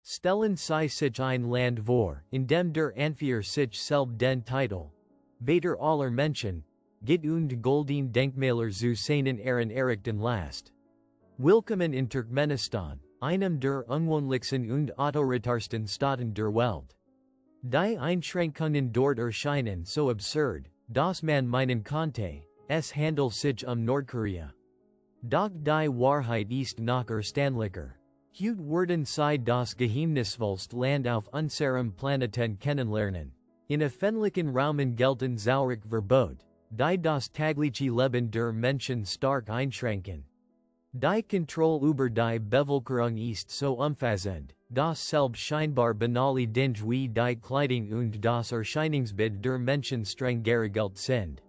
Stellen sei sich ein Land vor, in dem der Anführer sich selbst den Titel, Vater aller Menschen, gibt und Goldene Denkmäler zu seinen Ehren errichten lässt. Willkommen in Turkmenistan, einem der unwohnlichsten und autoritarsten Staaten der Welt. Die Einschränkungen dort erscheinen so absurd, dass man meinen konnte, es handelt sich Nordkorea. Doch die Wahrheit ist noch erstaunlicher. Heute werden sie das geheimnisvollste Land auf unserem Planeten kennenlernen. In öffentlichen Raumen gelten zahlreiche Verbot, die das tägliche Leben der Menschen stark einschränken. Die Kontrolle über die Bevölkerung ist so umfassend, dass selbst scheinbar banale Dinge wie die Kleidung und das Erscheinungsbild der Menschen streng geregelt sind.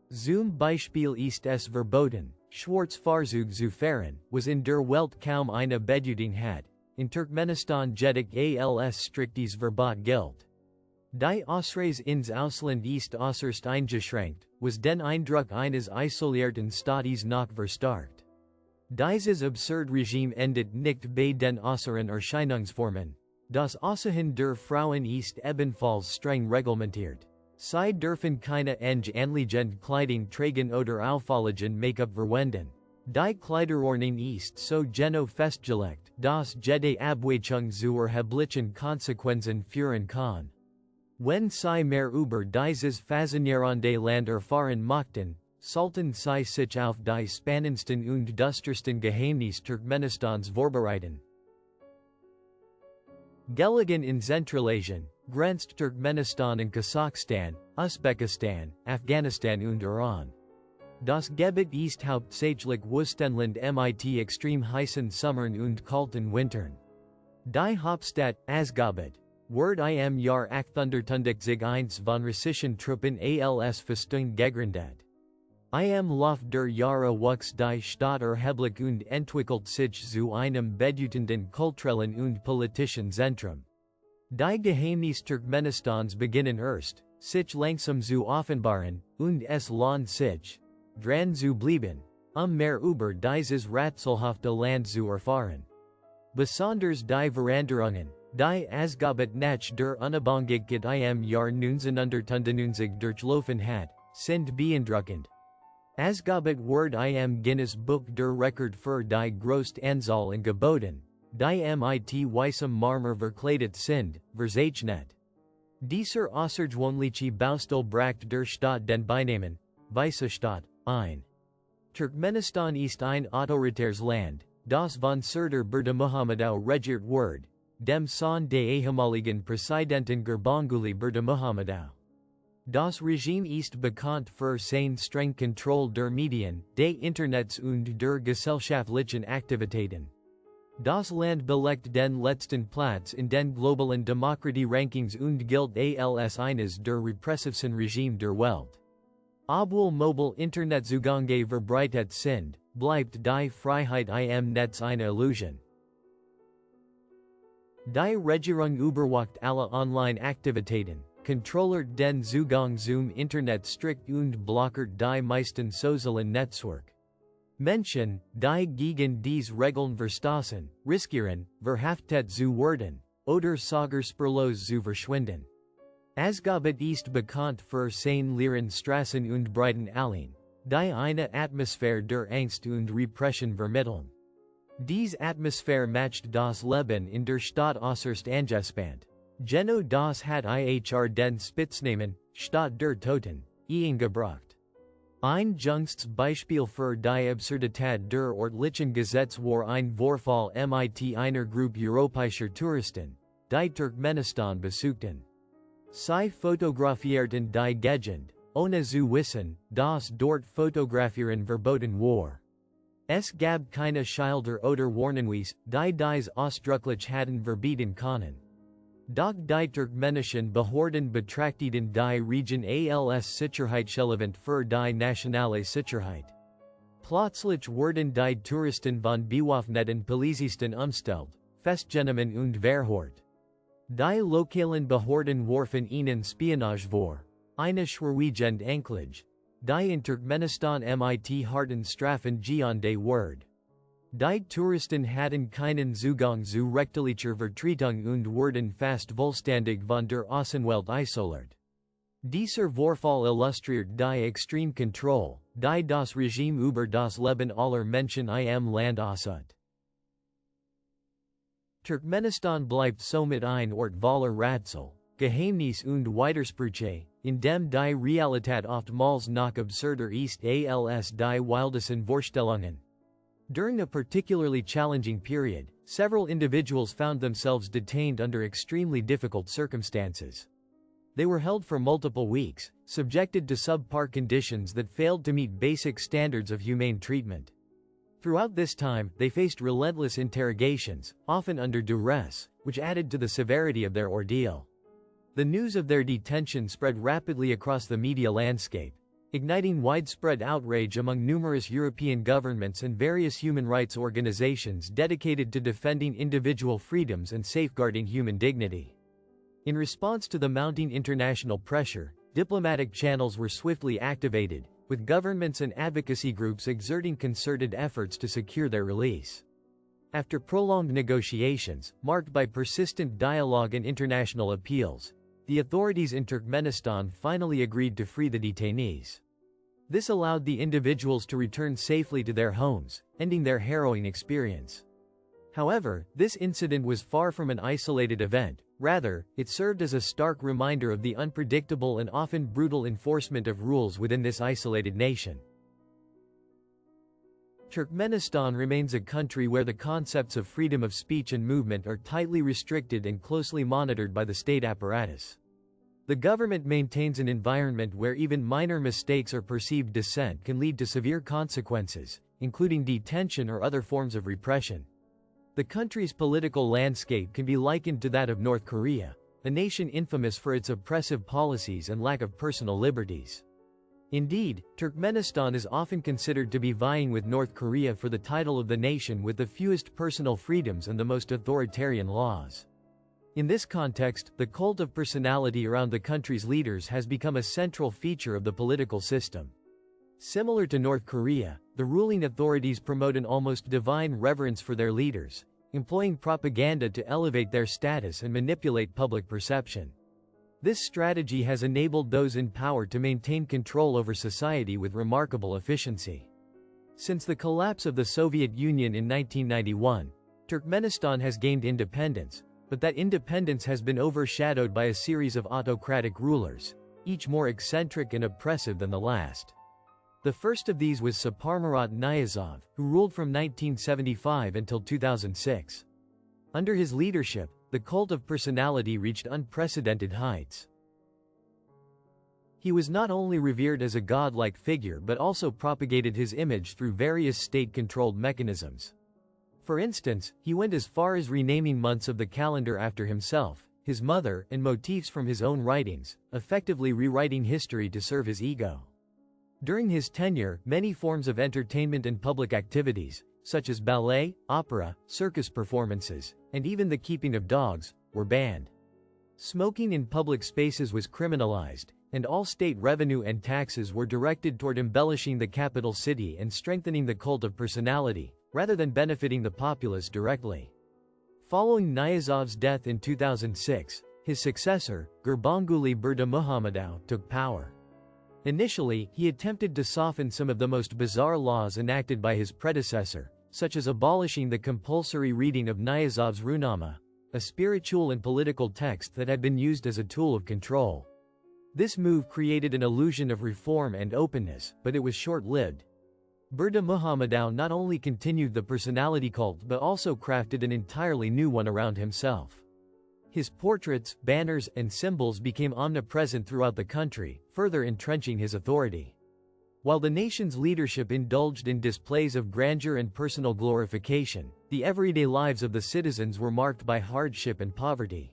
Zum Beispiel ist es verboten, Schwarzfahrzeug zu fahren, was in der Welt kaum eine Bedeutung hat. In Turkmenistan jedoch als striktes Verbot gilt. Die Ausreise ins Ausland ist äußerst eingeschränkt, was den Eindruck eines isolierten Staates noch verstärkt. Dieses absurde Regime endet nicht bei den äußeren Erscheinungsformen. Das Aussehen der Frauen ist ebenfalls streng reglementiert. Sie dürfen keine eng anliegende Kleidung tragen oder auffälligen Make-up verwenden. Die Kleiderordnung ist so genau festgelegt, dass jede Abweichung zu erheblichen Konsequenzen führen kann. Wenn Sie mehr über dieses faszinierende Land erfahren möchten, sollten Sie sich auf die spannendsten und düstersten Geheimnisse Turkmenistans vorbereiten. Gelegen in Zentralasien, grenzt Turkmenistan an Kasachstan, Usbekistan, Afghanistan und Iran. Das Gebiet ist hauptsächlich Wüstenland mit extrem heißen Sommern und kalten Wintern. Die Hauptstadt, Ashgabat, wird im Jahr 821 von russischen Truppen als Festung gegründet. Im Lauf der Jahre wuchs die Stadt erheblich und entwickelt sich zu einem bedeutenden kulturellen und politischen Zentrum. Die Geheimnisse Turkmenistans beginnen erst, sich langsam zu offenbaren, und es lohnt sich, dran zu bleiben, mehr über dieses rätselhafte Land zu erfahren. Besonders die Veränderungen, die Ashgabat nach der Unabhängigkeit im Jahr 1990 durchlaufen hat, sind beeindruckend. Ashgabat wird im Guinness Buch der Rekord für die größte Anzahl an Geboten, die mit weißem Marmor verkleidet sind, verzeichnet. Dieser außergewöhnliche Baustil bracht der Stadt den Beinamen, Weiße Stadt, ein. Turkmenistan ist ein autoritäres Land, das von Serdar Berdimuhamedov regiert wird, dem Sohn des ehemaligen Präsidenten Gurbanguly Berdimuhamedov. Das Regime ist bekannt für seine streng Kontrolle der Medien, des Internets und der gesellschaftlichen Aktivitäten. Das Land belegt den letzten Platz in den globalen Demokratie-Rankings und gilt als eines der repressivsten Regime der Welt. Obwohl mobile Internetzugange verbreitet sind, bleibt die Freiheit im Netz eine Illusion. Die Regierung überwacht alle Online-Aktivitäten, kontrolliert den Zugang zum Internet strikt und blockiert die meisten sozialen Netzwerke. Menschen, die gegen diese Regeln verstoßen, riskieren, verhaftet zu werden, oder sogar spurlos zu verschwinden. Ashgabat ist bekannt für seine leeren Straßen und breiten Alleen, die eine Atmosphäre der Angst und Repression vermitteln. Diese Atmosphäre macht das Leben in der Stadt äußerst angespannt. Genau das hat den Spitznamen, Stadt der Toten, eingebracht. Ein jüngstes Beispiel für die Absurdität der örtlichen Gesetze war ein Vorfall mit einer Gruppe europäischer Touristen, die Turkmenistan besuchten. Sie fotografierten die Gegend, ohne zu wissen, dass dort Fotografieren verboten war. Es gab keine Schilder oder Warnhinweise, die dies ausdrücklich hatten verbieten können. Doch die turkmenischen Behörden betrachteten die Region als sicherheitsrelevant für die nationale Sicherheit. Plötzlich wurden die Touristen von bewaffneten Polizisten umstellt, festgenommen und verhört. Die lokalen Behörden warfen ihnen Spionage vor, eine schwerwiegende Anklage, die in Turkmenistan mit harten Strafen geahndet wird. Die Touristen hatten keinen Zugang zu rechtlicher Vertretung und wurden fast vollständig von der Außenwelt isoliert. Dieser Vorfall illustriert die extreme Kontrolle, die das Regime über das Leben aller Menschen im Land ausübt. Turkmenistan bleibt somit ein Ort voller Rätsel, Geheimnis und Widersprüche, in dem die Realität oftmals noch absurder ist als die wildesten Vorstellungen. During a particularly challenging period, several individuals found themselves detained under extremely difficult circumstances. They were held for multiple weeks, subjected to subpar conditions that failed to meet basic standards of humane treatment. Throughout this time, they faced relentless interrogations, often under duress, which added to the severity of their ordeal. The news of their detention spread rapidly across the media landscape, igniting widespread outrage among numerous European governments and various human rights organizations dedicated to defending individual freedoms and safeguarding human dignity. In response to the mounting international pressure, diplomatic channels were swiftly activated, with governments and advocacy groups exerting concerted efforts to secure their release. After prolonged negotiations, marked by persistent dialogue and international appeals, the authorities in Turkmenistan finally agreed to free the detainees. This allowed the individuals to return safely to their homes, ending their harrowing experience. However, this incident was far from an isolated event. Rather, it served as a stark reminder of the unpredictable and often brutal enforcement of rules within this isolated nation. Turkmenistan remains a country where the concepts of freedom of speech and movement are tightly restricted and closely monitored by the state apparatus. The government maintains an environment where even minor mistakes or perceived dissent can lead to severe consequences, including detention or other forms of repression. The country's political landscape can be likened to that of North Korea, a nation infamous for its oppressive policies and lack of personal liberties. Indeed, Turkmenistan is often considered to be vying with North Korea for the title of the nation with the fewest personal freedoms and the most authoritarian laws. In this context, the cult of personality around the country's leaders has become a central feature of the political system. Similar to North Korea, the ruling authorities promote an almost divine reverence for their leaders, employing propaganda to elevate their status and manipulate public perception. This strategy has enabled those in power to maintain control over society with remarkable efficiency. Since the collapse of the Soviet Union in 1991, Turkmenistan has gained independence, but that independence has been overshadowed by a series of autocratic rulers, each more eccentric and oppressive than the last. The first of these was Saparmurat Niyazov, who ruled from 1975 until 2006. Under his leadership, the cult of personality reached unprecedented heights. He was not only revered as a godlike figure but also propagated his image through various state-controlled mechanisms. For instance, he went as far as renaming months of the calendar after himself, his mother, and motifs from his own writings, effectively rewriting history to serve his ego. During his tenure, many forms of entertainment and public activities, such as ballet, opera, circus performances, and even the keeping of dogs, were banned. Smoking in public spaces was criminalized, and all state revenue and taxes were directed toward embellishing the capital city and strengthening the cult of personality, rather than benefiting the populace directly. Following Niyazov's death in 2006, his successor, Gurbanguly Berdimuhamedov, took power. Initially, he attempted to soften some of the most bizarre laws enacted by his predecessor, such as abolishing the compulsory reading of Niyazov's Runama, a spiritual and political text that had been used as a tool of control. This move created an illusion of reform and openness, but it was short-lived. Berdimuhamedov not only continued the personality cult but also crafted an entirely new one around himself. His portraits, banners, and symbols became omnipresent throughout the country, further entrenching his authority. While the nation's leadership indulged in displays of grandeur and personal glorification, the everyday lives of the citizens were marked by hardship and poverty.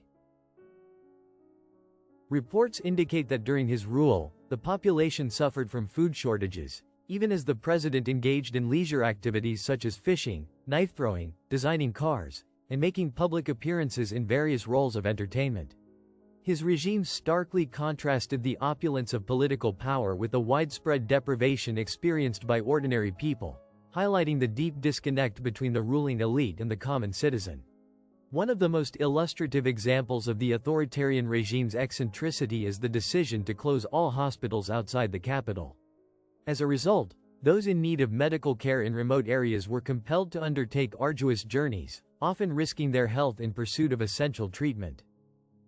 Reports indicate that during his rule, the population suffered from food shortages, even as the president engaged in leisure activities such as fishing, knife throwing, designing cars, and making public appearances in various roles of entertainment. His regime starkly contrasted the opulence of political power with the widespread deprivation experienced by ordinary people, highlighting the deep disconnect between the ruling elite and the common citizen. One of the most illustrative examples of the authoritarian regime's eccentricity is the decision to close all hospitals outside the capital. As a result, those in need of medical care in remote areas were compelled to undertake arduous journeys, often risking their health in pursuit of essential treatment.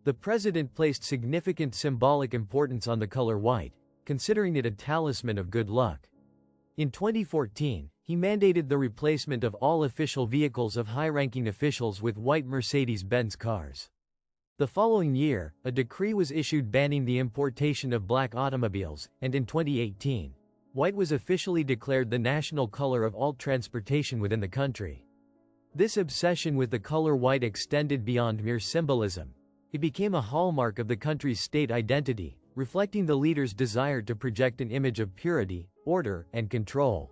The president placed significant symbolic importance on the color white, considering it a talisman of good luck. In 2014, he mandated the replacement of all official vehicles of high-ranking officials with white Mercedes-Benz cars. The following year, a decree was issued banning the importation of black automobiles, and in 2018, white was officially declared the national color of all transportation within the country. This obsession with the color white extended beyond mere symbolism. It became a hallmark of the country's state identity, reflecting the leader's desire to project an image of purity, order, and control.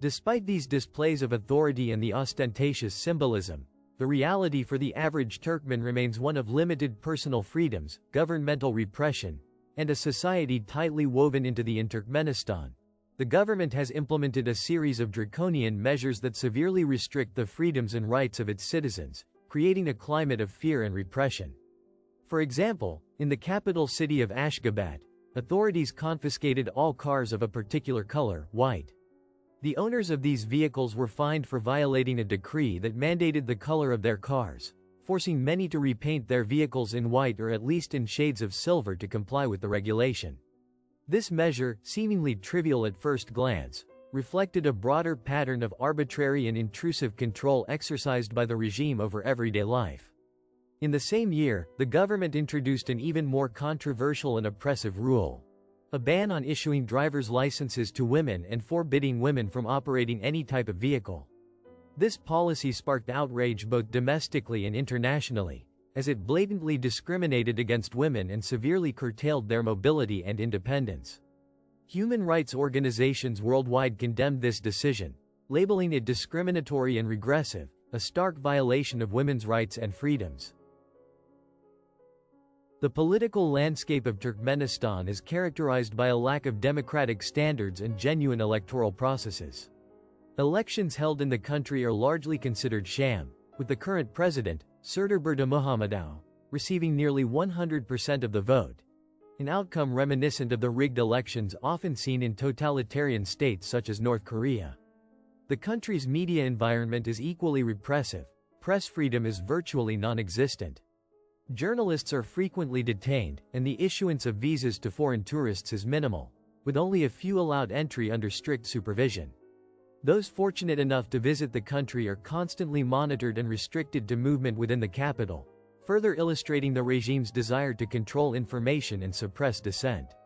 Despite these displays of authority and the ostentatious symbolism, the reality for the average Turkmen remains one of limited personal freedoms, governmental repression, and a society tightly woven into the in Turkmenistan. The government has implemented a series of draconian measures that severely restrict the freedoms and rights of its citizens, creating a climate of fear and repression. For example, in the capital city of Ashgabat, authorities confiscated all cars of a particular color, white. The owners of these vehicles were fined for violating a decree that mandated the color of their cars, forcing many to repaint their vehicles in white or at least in shades of silver to comply with the regulation. This measure, seemingly trivial at first glance, reflected a broader pattern of arbitrary and intrusive control exercised by the regime over everyday life. In the same year, the government introduced an even more controversial and oppressive rule: a ban on issuing driver's licenses to women and forbidding women from operating any type of vehicle. This policy sparked outrage both domestically and internationally, as it blatantly discriminated against women and severely curtailed their mobility and independence. Human rights organizations worldwide condemned this decision, labeling it discriminatory and regressive, a stark violation of women's rights and freedoms. The political landscape of Turkmenistan is characterized by a lack of democratic standards and genuine electoral processes. Elections held in the country are largely considered sham, with the current president, Serdar Muhammadov, receiving nearly 100% of the vote, an outcome reminiscent of the rigged elections often seen in totalitarian states such as North Korea. The country's media environment is equally repressive. Press freedom is virtually non-existent. Journalists are frequently detained, and the issuance of visas to foreign tourists is minimal, with only a few allowed entry under strict supervision. Those fortunate enough to visit the country are constantly monitored and restricted to movement within the capital, further illustrating the regime's desire to control information and suppress dissent.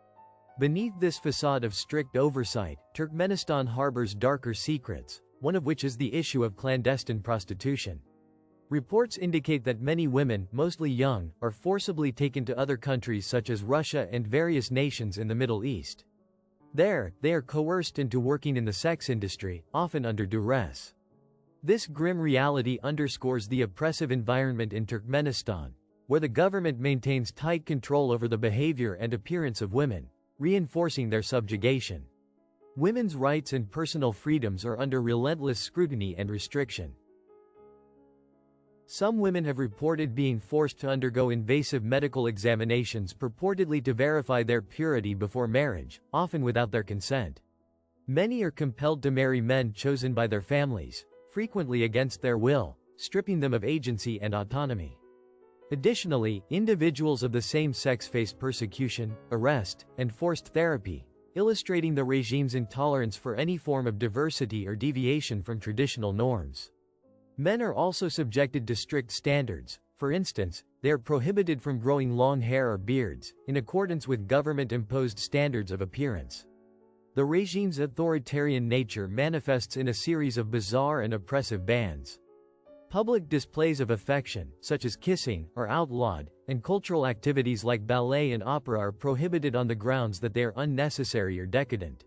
Beneath this facade of strict oversight, Turkmenistan harbors darker secrets, one of which is the issue of clandestine prostitution. Reports indicate that many women, mostly young, are forcibly taken to other countries such as Russia and various nations in the Middle East. There, they are coerced into working in the sex industry, often under duress. This grim reality underscores the oppressive environment in Turkmenistan, where the government maintains tight control over the behavior and appearance of women, reinforcing their subjugation. Women's rights and personal freedoms are under relentless scrutiny and restriction. Some women have reported being forced to undergo invasive medical examinations purportedly to verify their purity before marriage, often without their consent. Many are compelled to marry men chosen by their families, frequently against their will, stripping them of agency and autonomy. Additionally, individuals of the same sex face persecution, arrest, and forced therapy, illustrating the regime's intolerance for any form of diversity or deviation from traditional norms. Men are also subjected to strict standards. For instance, they are prohibited from growing long hair or beards, in accordance with government-imposed standards of appearance. The regime's authoritarian nature manifests in a series of bizarre and oppressive bans. Public displays of affection, such as kissing, are outlawed, and cultural activities like ballet and opera are prohibited on the grounds that they are unnecessary or decadent.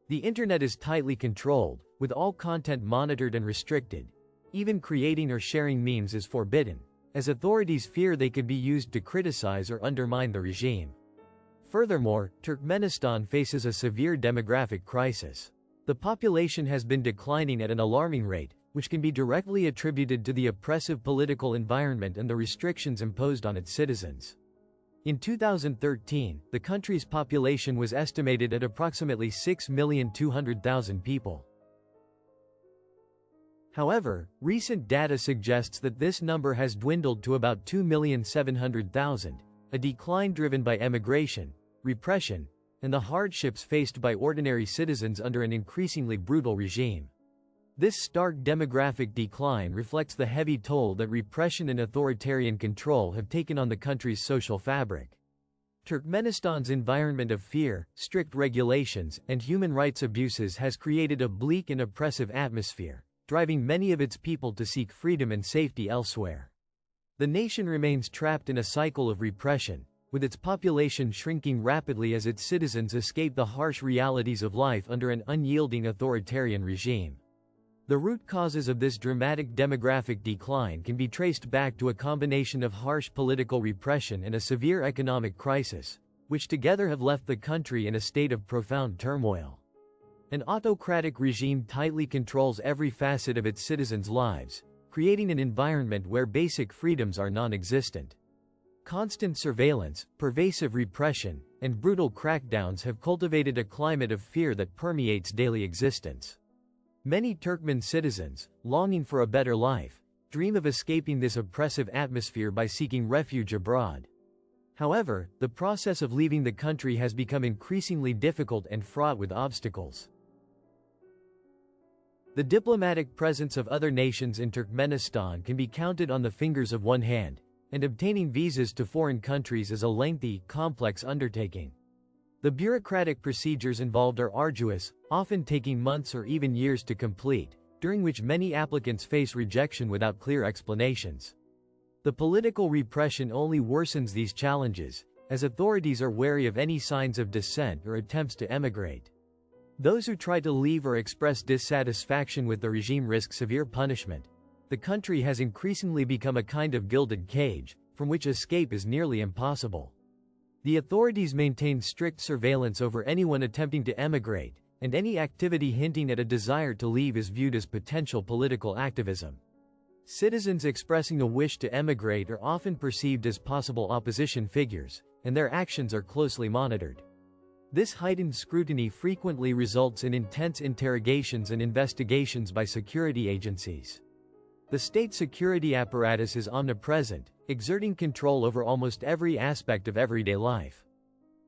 The internet is tightly controlled, with all content monitored and restricted. Even creating or sharing memes is forbidden, as authorities fear they could be used to criticize or undermine the regime. Furthermore, Turkmenistan faces a severe demographic crisis. The population has been declining at an alarming rate, which can be directly attributed to the oppressive political environment and the restrictions imposed on its citizens. In 2013, the country's population was estimated at approximately 6,200,000 people. However, recent data suggests that this number has dwindled to about 2,700,000, a decline driven by emigration, repression, and the hardships faced by ordinary citizens under an increasingly brutal regime. This stark demographic decline reflects the heavy toll that repression and authoritarian control have taken on the country's social fabric. Turkmenistan's environment of fear, strict regulations, and human rights abuses has created a bleak and oppressive atmosphere, driving many of its people to seek freedom and safety elsewhere. The nation remains trapped in a cycle of repression, with its population shrinking rapidly as its citizens escape the harsh realities of life under an unyielding authoritarian regime. The root causes of this dramatic demographic decline can be traced back to a combination of harsh political repression and a severe economic crisis, which together have left the country in a state of profound turmoil. An autocratic regime tightly controls every facet of its citizens' lives, creating an environment where basic freedoms are non-existent. Constant surveillance, pervasive repression, and brutal crackdowns have cultivated a climate of fear that permeates daily existence. Many Turkmen citizens, longing for a better life, dream of escaping this oppressive atmosphere by seeking refuge abroad. However, the process of leaving the country has become increasingly difficult and fraught with obstacles. The diplomatic presence of other nations in Turkmenistan can be counted on the fingers of one hand, and obtaining visas to foreign countries is a lengthy, complex undertaking. The bureaucratic procedures involved are arduous, often taking months or even years to complete, during which many applicants face rejection without clear explanations. The political repression only worsens these challenges, as authorities are wary of any signs of dissent or attempts to emigrate. Those who try to leave or express dissatisfaction with the regime risk severe punishment. The country has increasingly become a kind of gilded cage, from which escape is nearly impossible. The authorities maintain strict surveillance over anyone attempting to emigrate, and any activity hinting at a desire to leave is viewed as potential political activism. Citizens expressing a wish to emigrate are often perceived as possible opposition figures, and their actions are closely monitored. This heightened scrutiny frequently results in intense interrogations and investigations by security agencies. The state security apparatus is omnipresent, exerting control over almost every aspect of everyday life.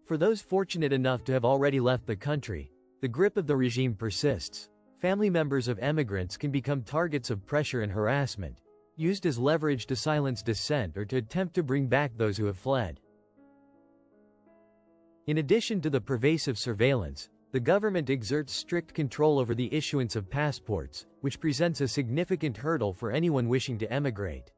For those fortunate enough to have already left the country, the grip of the regime persists. Family members of emigrants can become targets of pressure and harassment, used as leverage to silence dissent or to attempt to bring back those who have fled. In addition to the pervasive surveillance, the government exerts strict control over the issuance of passports, which presents a significant hurdle for anyone wishing to emigrate.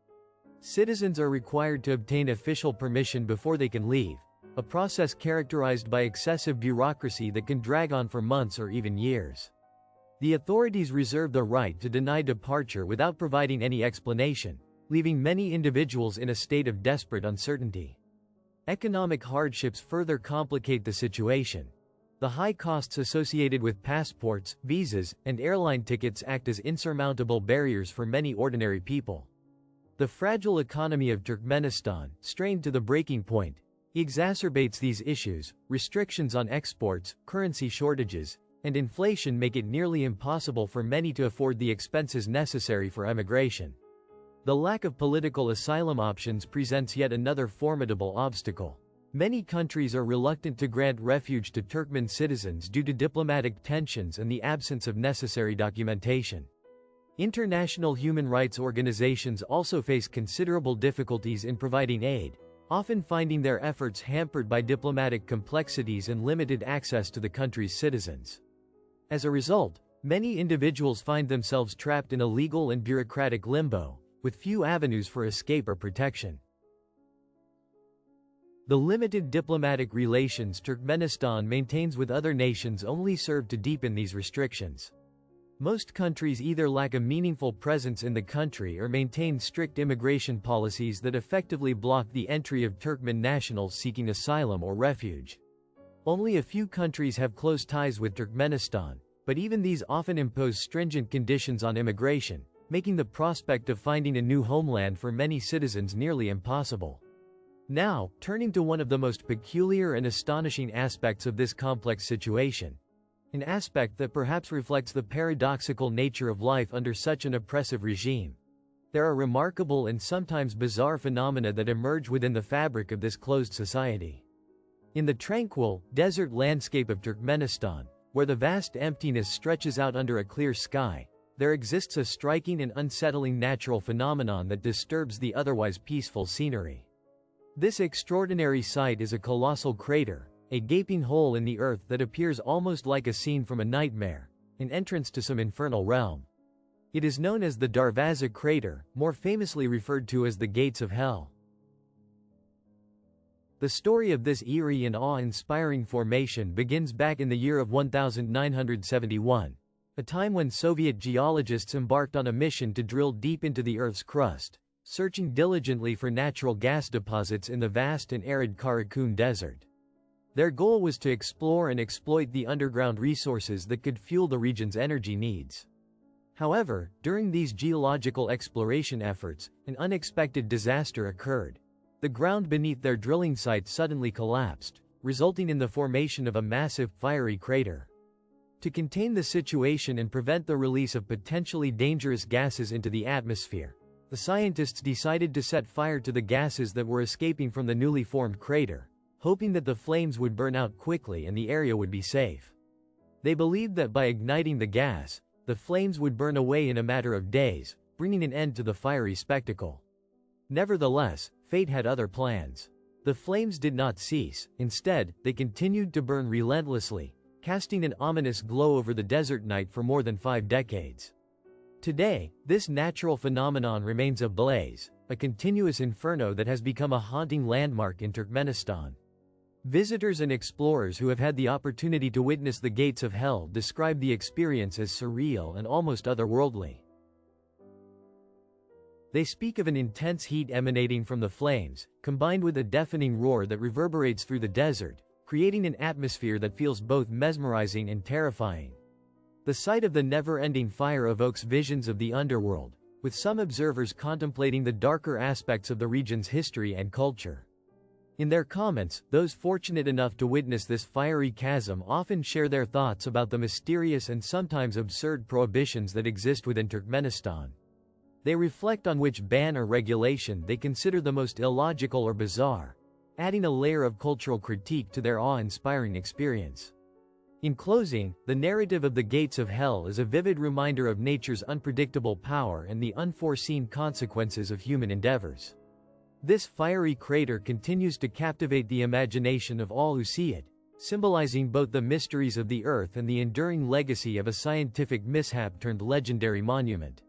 Citizens are required to obtain official permission before they can leave, a process characterized by excessive bureaucracy that can drag on for months or even years. The authorities reserve the right to deny departure without providing any explanation, leaving many individuals in a state of desperate uncertainty. Economic hardships further complicate the situation. The high costs associated with passports, visas, and airline tickets act as insurmountable barriers for many ordinary people. The fragile economy of Turkmenistan, strained to the breaking point, exacerbates these issues. Restrictions on exports, currency shortages, and inflation make it nearly impossible for many to afford the expenses necessary for emigration. The lack of political asylum options presents yet another formidable obstacle. Many countries are reluctant to grant refuge to Turkmen citizens due to diplomatic tensions and the absence of necessary documentation. International human rights organizations also face considerable difficulties in providing aid, often finding their efforts hampered by diplomatic complexities and limited access to the country's citizens. As a result, many individuals find themselves trapped in a legal and bureaucratic limbo, with few avenues for escape or protection. The limited diplomatic relations Turkmenistan maintains with other nations only serve to deepen these restrictions. Most countries either lack a meaningful presence in the country or maintain strict immigration policies that effectively block the entry of Turkmen nationals seeking asylum or refuge. Only a few countries have close ties with Turkmenistan, But even these often impose stringent conditions on immigration, making the prospect of finding a new homeland for many citizens nearly impossible. Now, turning to one of the most peculiar and astonishing aspects of this complex situation. An aspect that perhaps reflects the paradoxical nature of life under such an oppressive regime. There are remarkable and sometimes bizarre phenomena that emerge within the fabric of this closed society. In the tranquil, desert landscape of Turkmenistan, where the vast emptiness stretches out under a clear sky, there exists a striking and unsettling natural phenomenon that disturbs the otherwise peaceful scenery. This extraordinary sight is a colossal crater, a gaping hole in the earth that appears almost like a scene from a nightmare, an entrance to some infernal realm. It is known as the Darvaza crater, more famously referred to as the Gates of Hell. The story of this eerie and awe-inspiring formation begins back in the year of 1971, a time when Soviet geologists embarked on a mission to drill deep into the Earth's crust, searching diligently for natural gas deposits in the vast and arid Karakum Desert. Their goal was to explore and exploit the underground resources that could fuel the region's energy needs. However, during these geological exploration efforts, an unexpected disaster occurred. The ground beneath their drilling site suddenly collapsed, resulting in the formation of a massive, fiery crater. To contain the situation and prevent the release of potentially dangerous gases into the atmosphere, the scientists decided to set fire to the gases that were escaping from the newly formed crater, hoping that the flames would burn out quickly and the area would be safe. They believed that by igniting the gas, the flames would burn away in a matter of days, bringing an end to the fiery spectacle. Nevertheless, fate had other plans. The flames did not cease. Instead, they continued to burn relentlessly, casting an ominous glow over the desert night for more than 5 decades. Today, this natural phenomenon remains ablaze, a continuous inferno that has become a haunting landmark in Turkmenistan. Visitors and explorers who have had the opportunity to witness the Gates of Hell describe the experience as surreal and almost otherworldly. They speak of an intense heat emanating from the flames, combined with a deafening roar that reverberates through the desert, creating an atmosphere that feels both mesmerizing and terrifying. The sight of the never-ending fire evokes visions of the underworld, with some observers contemplating the darker aspects of the region's history and culture. In their comments, those fortunate enough to witness this fiery chasm often share their thoughts about the mysterious and sometimes absurd prohibitions that exist within Turkmenistan. They reflect on which ban or regulation they consider the most illogical or bizarre, adding a layer of cultural critique to their awe-inspiring experience. In closing, the narrative of the Gates of Hell is a vivid reminder of nature's unpredictable power and the unforeseen consequences of human endeavors. This fiery crater continues to captivate the imagination of all who see it, symbolizing both the mysteries of the earth and the enduring legacy of a scientific mishap turned legendary monument.